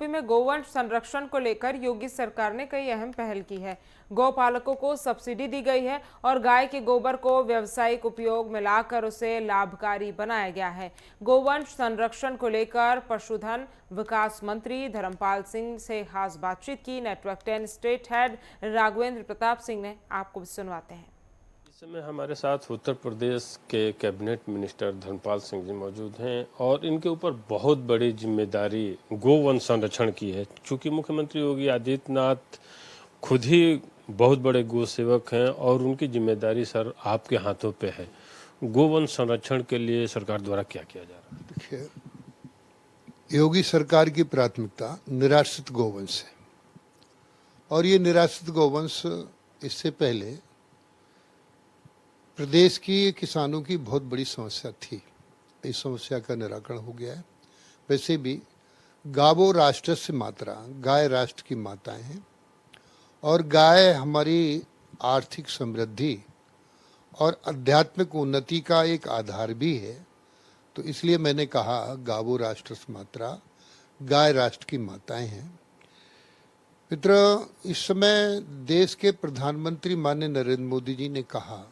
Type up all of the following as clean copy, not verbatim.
UP में गोवंश संरक्षण को लेकर योगी सरकार ने कई अहम पहल की है। गौपालकों को सब्सिडी दी गई है और गाय के गोबर को व्यावसायिक उपयोग में लाकर उसे लाभकारी बनाया गया है। गोवंश संरक्षण को लेकर पशुधन विकास मंत्री धर्मपाल सिंह से खास बातचीत की network 10 state head Raghavendra Pratap Singh ने। आपको सुनवाते हैं। इस समय हमारे साथ उत्तर प्रदेश के कैबिनेट मिनिस्टर धर्मपाल सिंह जी मौजूद हैं और इनके ऊपर बहुत बड़ी जिम्मेदारी गोवंश संरक्षण की है। चूँकि मुख्यमंत्री योगी आदित्यनाथ खुद ही बहुत बड़े गौ सेवक हैं और उनकी जिम्मेदारी सर आपके हाथों पे है। गोवंश संरक्षण के लिए सरकार द्वारा क्या किया जा रहा है? देखिए, योगी सरकार की प्राथमिकता निराश्रित गोवंश है और ये निराश्रित गोवंश इससे पहले प्रदेश की किसानों की बहुत बड़ी समस्या थी। इस समस्या का निराकरण हो गया है। वैसे भी गावो राष्ट्रस्य मातरा, गाय राष्ट्र की माताएं हैं और गाय हमारी आर्थिक समृद्धि और आध्यात्मिक उन्नति का एक आधार भी है। तो इसलिए मैंने कहा गावो राष्ट्रस्य मातरा, गाय राष्ट्र की माताएं हैं। मित्र, इस समय देश के प्रधानमंत्री माननीय नरेंद्र मोदी जी ने कहा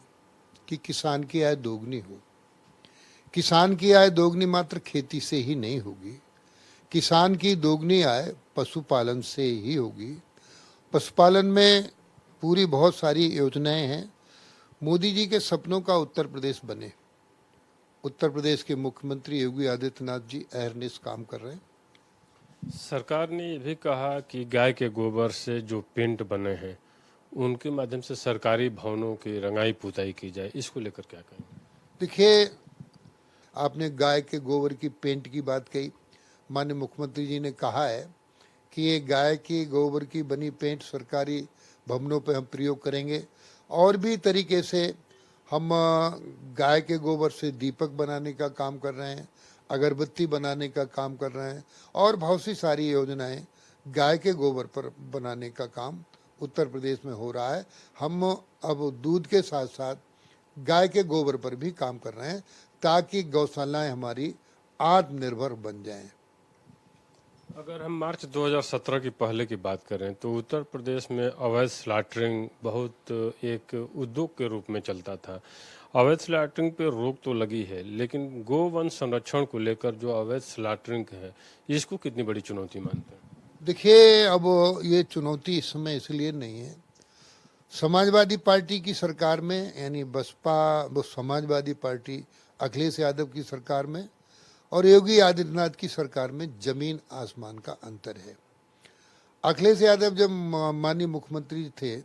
कि किसान की आय दोगुनी हो। किसान की आय दोगुनी मात्र खेती से ही नहीं होगी, किसान की दोगुनी आय पशुपालन से ही होगी। पशुपालन में पूरी बहुत सारी योजनाएं हैं। मोदी जी के सपनों का उत्तर प्रदेश बने। उत्तर प्रदेश के मुख्यमंत्री योगी आदित्यनाथ जी अहरनिश काम कर रहे हैं। सरकार ने ये भी कहा कि गाय के गोबर से जो पेंट बने हैं उनके माध्यम से सरकारी भवनों की रंगाई पुताई की जाए। इसको लेकर क्या कहेंगे? देखिए, आपने गाय के गोबर की पेंट की बात कही। माननीय मुख्यमंत्री जी ने कहा है कि ये गाय की गोबर की बनी पेंट सरकारी भवनों पर हम प्रयोग करेंगे और भी तरीके से हम गाय के गोबर से दीपक बनाने का काम कर रहे हैं, अगरबत्ती बनाने का काम कर रहे हैं और बहुत सी सारी योजनाएं गाय के गोबर पर बनाने का काम उत्तर प्रदेश में हो रहा है। हम अब दूध के साथ साथ गाय के गोबर पर भी काम कर रहे हैं ताकि गौशालाएं हमारी आत्मनिर्भर बन जाएं। अगर हम मार्च 2017 की पहले की बात करें तो उत्तर प्रदेश में अवैध स्लॉटरिंग बहुत एक उद्योग के रूप में चलता था। अवैध स्लॉटरिंग पे रोक तो लगी है, लेकिन गोवंश संरक्षण को लेकर जो अवैध स्लॉटरिंग है इसको कितनी बड़ी चुनौती मानते हैं? देखिए, अब ये चुनौती इस समय इसलिए नहीं है। समाजवादी पार्टी की सरकार में, यानी बसपा वो समाजवादी पार्टी अखिलेश यादव की सरकार में और योगी आदित्यनाथ की सरकार में जमीन आसमान का अंतर है। अखिलेश यादव जब माननीय मुख्यमंत्री थे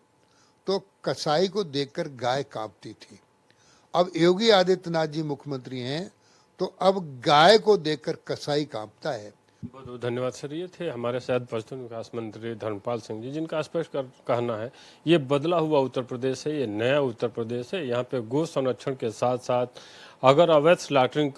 तो कसाई को देखकर गाय कांपती थी। अब योगी आदित्यनाथ जी मुख्यमंत्री हैं तो अब गाय को देखकर कसाई कांपता है। बहुत बहुत धन्यवाद सर। ये थे हमारे साथ पशुधन विकास मंत्री धर्मपाल सिंह जी, जिनका स्पष्ट कहना है ये बदला हुआ उत्तर प्रदेश है, ये नया उत्तर प्रदेश है। यहाँ पे गो संरक्षण के साथ साथ अगर अवैध स्लॉटरिंग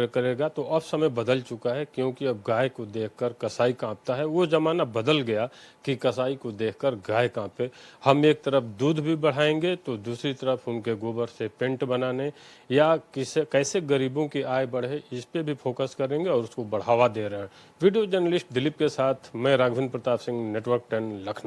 करेगा तो अब समय बदल चुका है, क्योंकि अब गाय को देखकर कसाई कांपता है। वो जमाना बदल गया कि कसाई को देखकर गाय कांपे। हम एक तरफ दूध भी बढ़ाएंगे तो दूसरी तरफ उनके गोबर से पेंट बनाने या कैसे गरीबों की आय बढ़े इस पे भी फोकस करेंगे और उसको बढ़ावा दे रहे हैं। वीडियो जर्नलिस्ट दिलीप के साथ मैं राघवेंद्र प्रताप सिंह, नेटवर्क 10, लखनऊ।